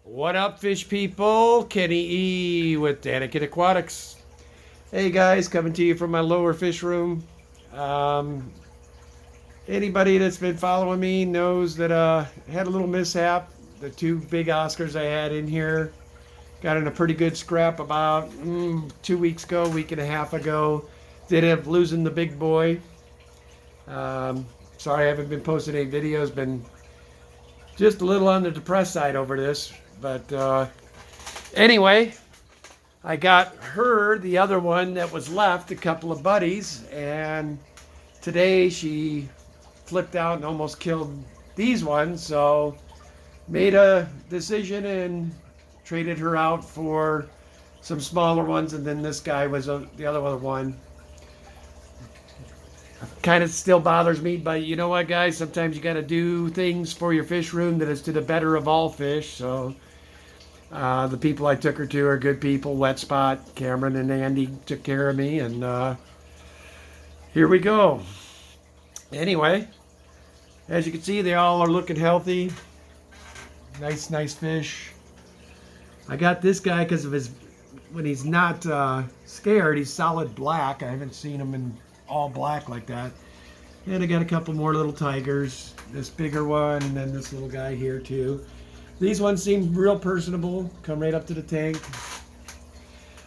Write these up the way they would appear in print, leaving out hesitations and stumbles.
What up, fish people? Kenny E with Anakin Aquatics. Hey guys, coming to you from my lower fish room. Um, Anybody that's been following me knows that had a little mishap. The two big Oscars I had in here got in a pretty good scrap about 2 weeks ago, week and a half ago. Did end up losing the big boy. Um, Sorry I haven't been posting any videos. Been just a little on the depressed side over this, but anyway, I got her, the other one that was left, a couple of buddies, and today she flipped out and almost killed these ones. So made a decision and traded her out for some smaller ones, and then this guy was the other one. Kind of still bothers me, but you know what, guys? Sometimes you got to do things for your fish room that is to the better of all fish. So the people I took her to are good people. Wet Spot, Cameron and Andy took care of me, and here we go. Anyway, as you can see, they all are looking healthy. Nice fish. I got this guy because of his, when he's not scared, he's solid black. I haven't seen him in all black like that. And I got a couple more little tigers. This bigger one, and then this little guy here too. These ones seem real personable. Come right up to the tank.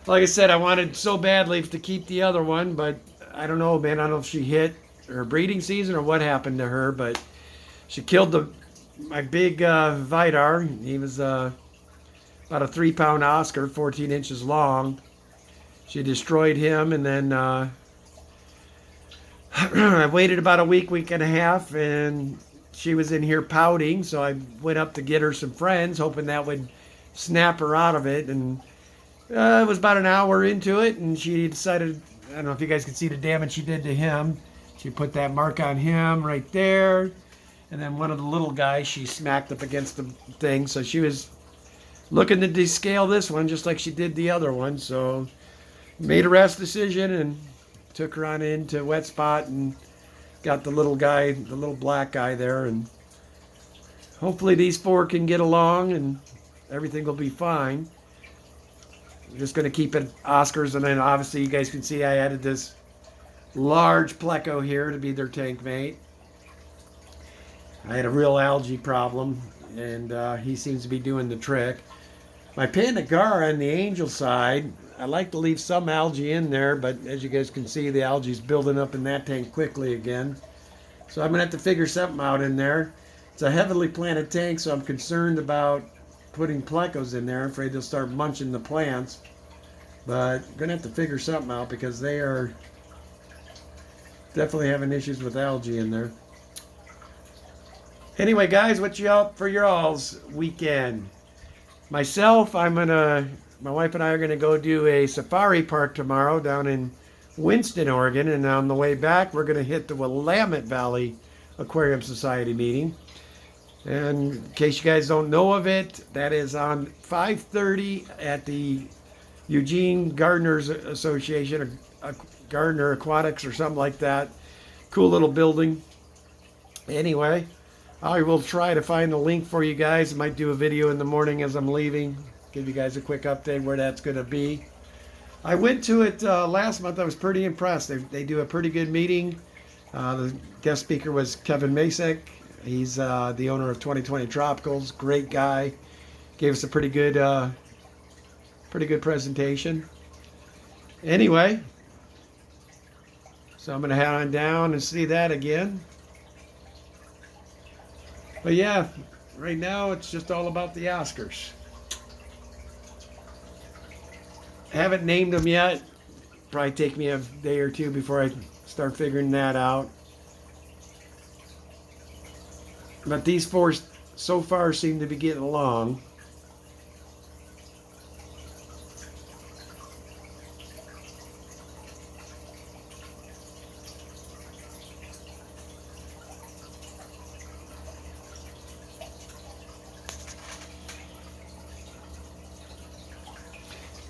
Like I said, I wanted so badly to keep the other one, but I don't know, man. I don't know if she hit her breeding season or what happened to her, but she killed my big Vidar. He was about a 3-pound Oscar, 14 inches long. She destroyed him, and then I waited about a week and a half, and she was in here pouting, so I went up to get her some friends, hoping that would snap her out of it. And it was about an hour into it, and she decided, I don't know if you guys can see the damage she did to him. She put that mark on him right there, and then one of the little guys she smacked up against the thing. So she was looking to descale this one just like she did the other one. So made a rash decision and took her on into Wet Spot and got the little guy, the little black guy there, and hopefully these four can get along and everything will be fine. I'm just going to keep it Oscars, and then obviously you guys can see I added this large pleco here to be their tank mate. I had a real algae problem, and he seems to be doing the trick. My Pandagara on the angel side, I like to leave some algae in there, but as you guys can see, the algae is building up in that tank quickly again. So I'm going to have to figure something out in there. It's a heavily planted tank, so I'm concerned about putting plecos in there. I'm afraid they'll start munching the plants. But I'm going to have to figure something out because they are definitely having issues with algae in there. Anyway, guys, what you out for your all's weekend? Myself, my wife and I are going to go do a safari park tomorrow down in Winston, Oregon. And on the way back, we're going to hit the Willamette Valley Aquarium Society meeting. And in case you guys don't know of it, that is on 5:30 at the Eugene Gardeners Association, or Gardner Aquatics or something like that. Cool little building. Anyway, I will try to find the link for you guys. I might do a video in the morning as I'm leaving. Give you guys a quick update where that's going to be. I went to it last month. I was pretty impressed. They do a pretty good meeting. The guest speaker was Kevin Masek. He's the owner of 2020 Tropicals. Great guy. Gave us a pretty good presentation. Anyway, so I'm going to head on down and see that again. But yeah, right now it's just all about the Oscars. I haven't named them yet. Probably take me a day or two before I start figuring that out. But these four so far seem to be getting along.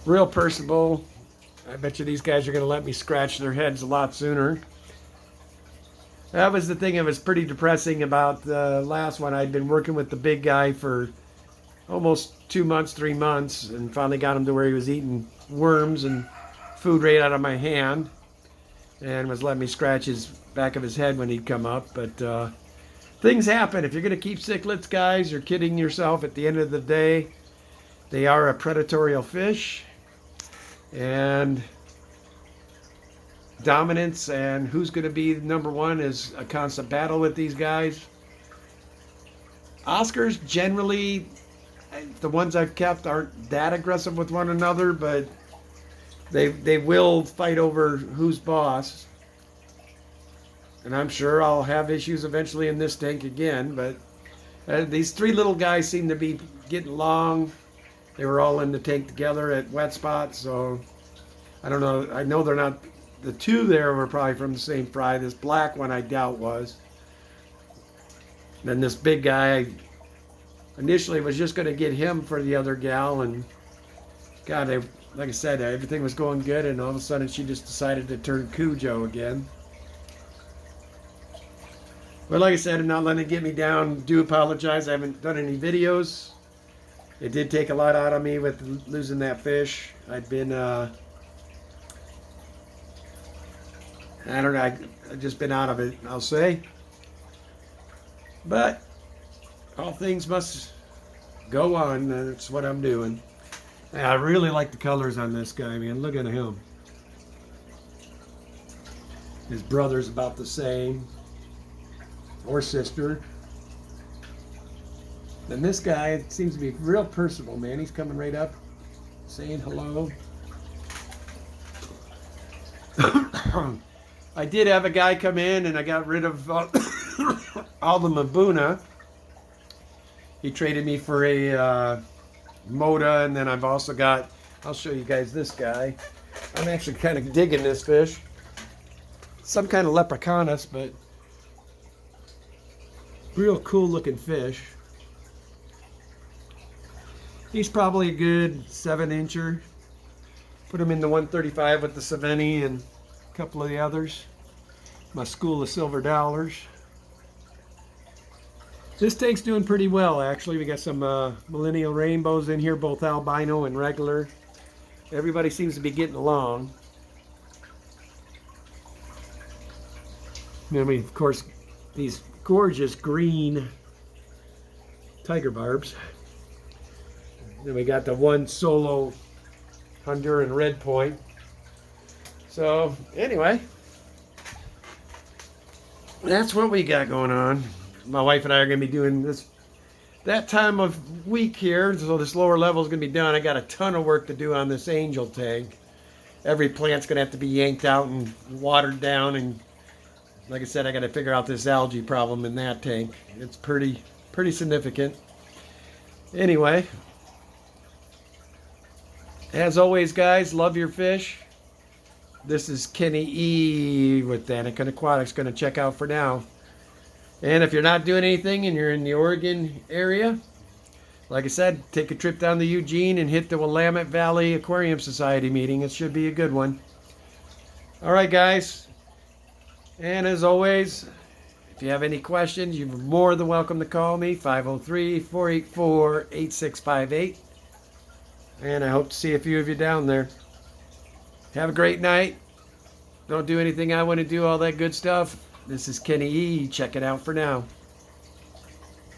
Real personable. I bet you these guys are going to let me scratch their heads a lot sooner. That was the thing that was pretty depressing about the last one. I'd been working with the big guy for almost 2 months, 3 months, and finally got him to where he was eating worms and food right out of my hand, and was letting me scratch his back of his head when he'd come up. But things happen. If you're going to keep cichlids, guys, you're kidding yourself. At the end of the day, they are a predatory fish, and dominance and who's going to be number one is a constant battle with these guys. Oscars generally, the ones I've kept, aren't that aggressive with one another, but they will fight over who's boss. And I'm sure I'll have issues eventually in this tank again, but these three little guys seem to be getting along. They were all in the tank together at Wet Spot, so I don't know. I know they're not. The two there were probably from the same fry. This black one I doubt was. Then this big guy, initially was just going to get him for the other gal, and God, like I said, everything was going good, and all of a sudden she just decided to turn Cujo again. But like I said, I'm not letting it get me down. Do apologize. I haven't done any videos. It did take a lot out of me with losing that fish. I'd been, I don't know, I've just been out of it, I'll say. But all things must go on. That's what I'm doing. And I really like the colors on this guy, man. Look at him. His brother's about the same. Or sister. And this guy seems to be real personable, man. He's coming right up, saying hello. I did have a guy come in, and I got rid of all the Mbuna. He traded me for a Moda, and then I've also got, I'll show you guys this guy. I'm actually kind of digging this fish. Some kind of Leprechaunus, but real cool looking fish. He's probably a good 7-incher. Put him in the 135 with the Savini and a couple of the others. My school of silver dollars. This tank's doing pretty well, actually. We got some millennial rainbows in here, both albino and regular. Everybody seems to be getting along. I mean, of course, these gorgeous green tiger barbs. Then we got the one solo Honduran red point. So anyway, that's what we got going on. My wife and I are going to be doing this that time of week here, so this lower level is going to be done. I got a ton of work to do on this angel tank. Every plant's going to have to be yanked out and watered down, and like I said, I got to figure out this algae problem in that tank. It's pretty significant. Anyway, as always, guys, love your fish. This is Kenny E with Daniken Aquatics. Going to check out for now. And if you're not doing anything and you're in the Oregon area, like I said, take a trip down to Eugene and hit the Willamette Valley Aquarium Society meeting. It should be a good one. All right, guys. And as always, if you have any questions, you're more than welcome to call me, 503-484-8658. And I hope to see a few of you down there. Have a great night. Don't do anything I want to do, all that good stuff. This is Kenny E. Check it out for now.